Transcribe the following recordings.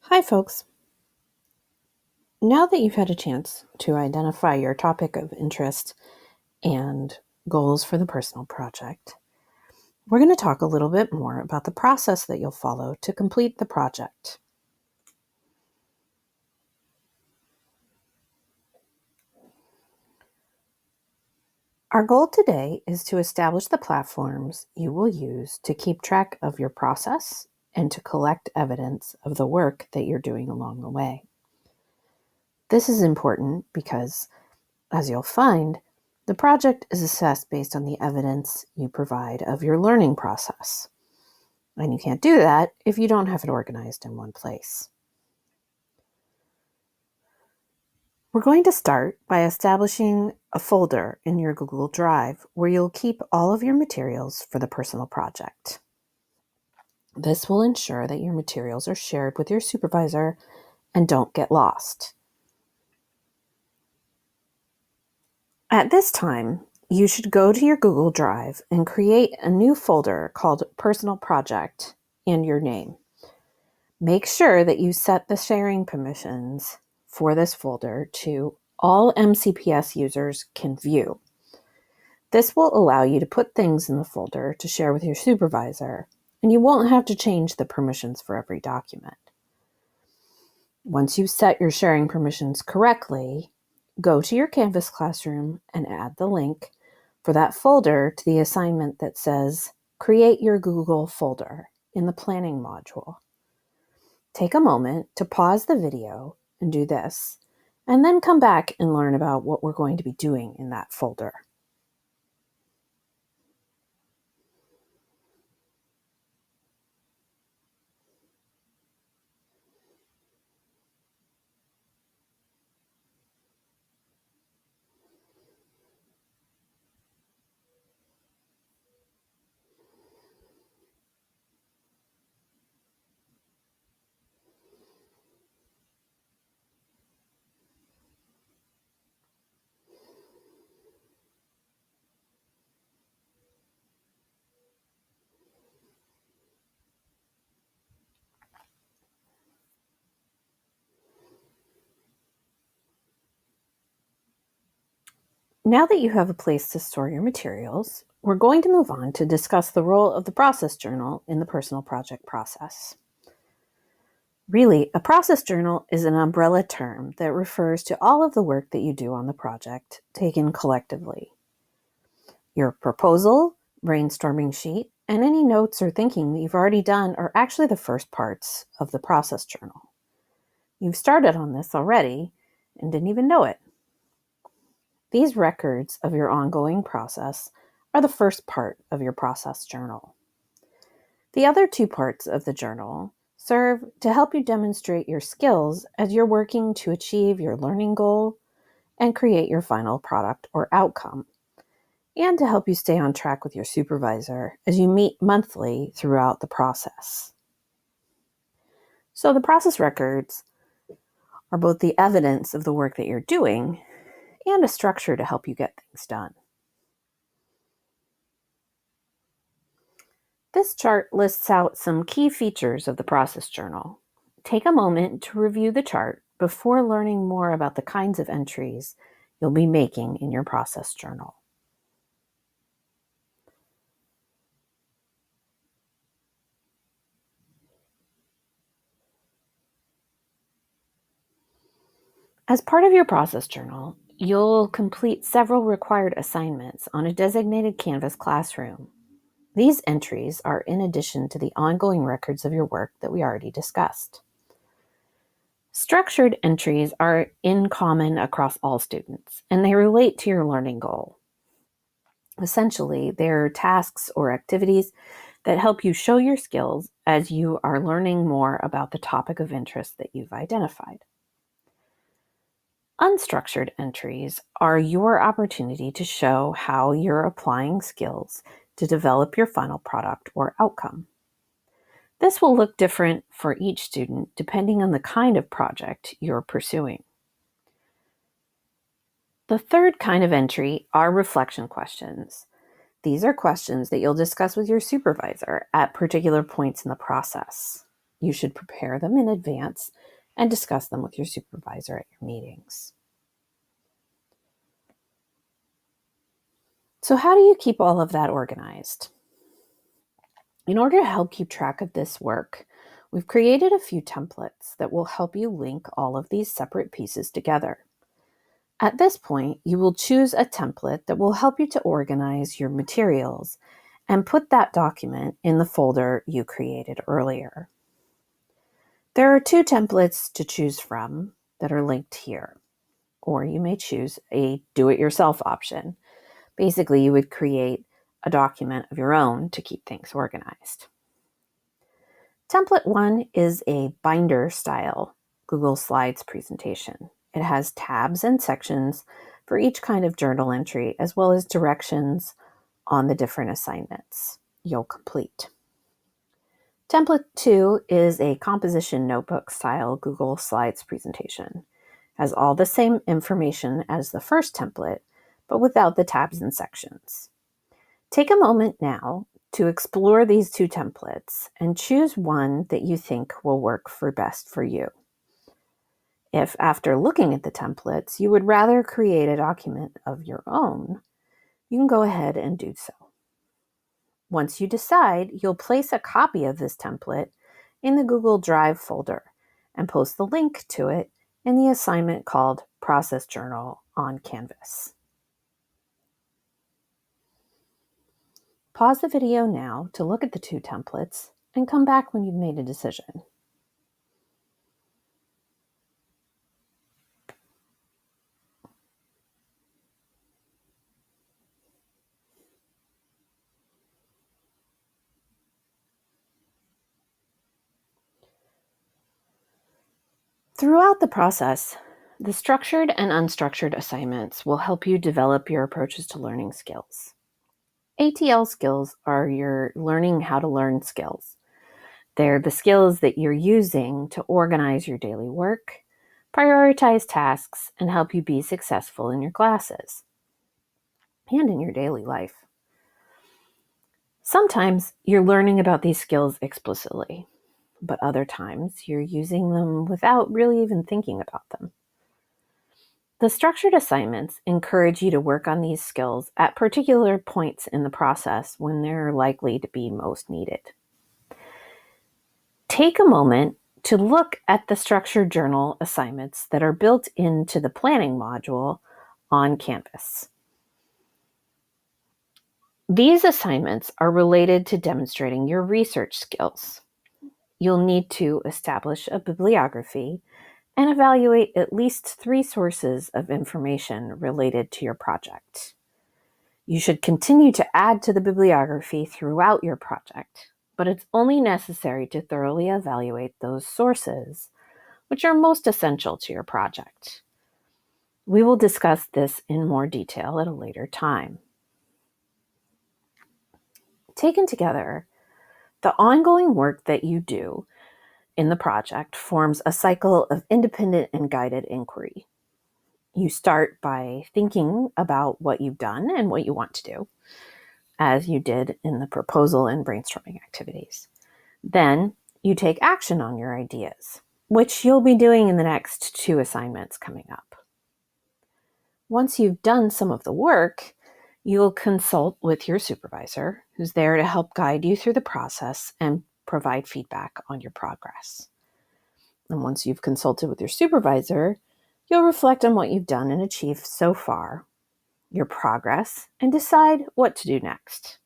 Hi, folks. Now that you've had a chance to identify your topic of interest and goals for the personal project, we're going to talk a little bit more about the process that you'll follow to complete the project. Our goal today is to establish the platforms you will use to keep track of your process and to collect evidence of the work that you're doing along the way. This is important because, as you'll find, the project is assessed based on the evidence you provide of your learning process. And you can't do that if you don't have it organized in one place. We're going to start by establishing a folder in your Google Drive where you'll keep all of your materials for the personal project. This will ensure that your materials are shared with your supervisor and don't get lost. At this time, you should go to your Google Drive and create a new folder called Personal Project and your name. Make sure that you set the sharing permissions for this folder to all MCPS users can view. This will allow you to put things in the folder to share with your supervisor, and you won't have to change the permissions for every document. Once you set your sharing permissions correctly, go to your Canvas classroom and add the link for that folder to the assignment that says Create Your Google Folder in the Planning module. Take a moment to pause the video and do this, and then come back and learn about what we're going to be doing in that folder. Now that you have a place to store your materials, we're going to move on to discuss the role of the process journal in the personal project process. Really, a process journal is an umbrella term that refers to all of the work that you do on the project taken collectively. Your proposal, brainstorming sheet, and any notes or thinking that you've already done are actually the first parts of the process journal. You've started on this already and didn't even know it. These records of your ongoing process are the first part of your process journal. The other two parts of the journal serve to help you demonstrate your skills as you're working to achieve your learning goal and create your final product or outcome, and to help you stay on track with your supervisor as you meet monthly throughout the process. So the process records are both the evidence of the work that you're doing and a structure to help you get things done. This chart lists out some key features of the process journal. Take a moment to review the chart before learning more about the kinds of entries you'll be making in your process journal. As part of your process journal, you'll complete several required assignments on a designated Canvas classroom. These entries are in addition to the ongoing records of your work that we already discussed. Structured entries are in common across all students, and they relate to your learning goal. Essentially, they're tasks or activities that help you show your skills as you are learning more about the topic of interest that you've identified. Unstructured entries are your opportunity to show how you're applying skills to develop your final product or outcome. This will look different for each student depending on the kind of project you're pursuing. The third kind of entry are reflection questions. These are questions that you'll discuss with your supervisor at particular points in the process. You should prepare them in advance and discuss them with your supervisor at your meetings. So how do you keep all of that organized? In order to help keep track of this work, we've created a few templates that will help you link all of these separate pieces together. At this point, you will choose a template that will help you to organize your materials and put that document in the folder you created earlier. There are two templates to choose from that are linked here, or you may choose a do-it-yourself option. Basically, you would create a document of your own to keep things organized. Template 1 is a binder style Google Slides presentation. It has tabs and sections for each kind of journal entry, as well as directions on the different assignments you'll complete. Template 2 is a composition notebook style Google Slides presentation. It has all the same information as the first template, but without the tabs and sections. Take a moment now to explore these two templates and choose one that you think will work best for you. If after looking at the templates, you would rather create a document of your own, you can go ahead and do so. Once you decide, you'll place a copy of this template in the Google Drive folder and post the link to it in the assignment called Process Journal on Canvas. Pause the video now to look at the two templates and come back when you've made a decision. Throughout the process, the structured and unstructured assignments will help you develop your approaches to learning skills. ATL skills are your learning how to learn skills. They're the skills that you're using to organize your daily work, prioritize tasks, and help you be successful in your classes and in your daily life. Sometimes you're learning about these skills explicitly, but other times you're using them without really even thinking about them. The structured assignments encourage you to work on these skills at particular points in the process when they're likely to be most needed. Take a moment to look at the structured journal assignments that are built into the planning module on Canvas. These assignments are related to demonstrating your research skills. You'll need to establish a bibliography and evaluate at least 3 sources of information related to your project. You should continue to add to the bibliography throughout your project, but it's only necessary to thoroughly evaluate those sources which are most essential to your project. We will discuss this in more detail at a later time. Taken together, the ongoing work that you do in the project forms a cycle of independent and guided inquiry. You start by thinking about what you've done and what you want to do, as you did in the proposal and brainstorming activities. Then you take action on your ideas, which you'll be doing in the next 2 assignments coming up. Once you've done some of the work, you'll consult with your supervisor, who's there to help guide you through the process and provide feedback on your progress. And once you've consulted with your supervisor, you'll reflect on what you've done and achieved so far, your progress, and decide what to do next.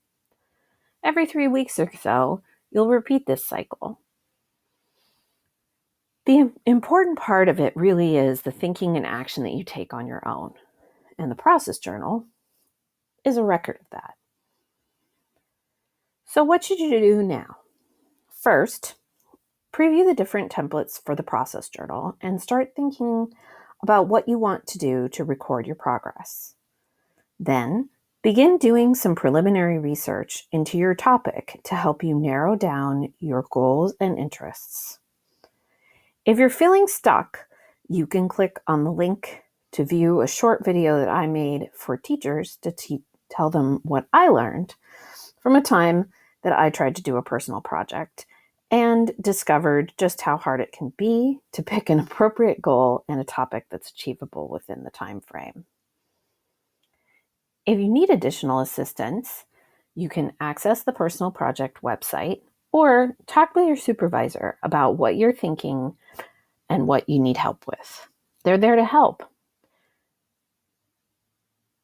Every 3 weeks or so, you'll repeat this cycle. The important part of it really is the thinking and action that you take on your own, and the process journal is a record of that. So what should you do now? First, preview the different templates for the process journal and start thinking about what you want to do to record your progress. Then, begin doing some preliminary research into your topic to help you narrow down your goals and interests. If you're feeling stuck, you can click on the link to view a short video that I made for teachers to tell them what I learned from a time that I tried to do a personal project and discovered just how hard it can be to pick an appropriate goal and a topic that's achievable within the time frame. If you need additional assistance, you can access the Personal Project website or talk with your supervisor about what you're thinking and what you need help with. They're there to help.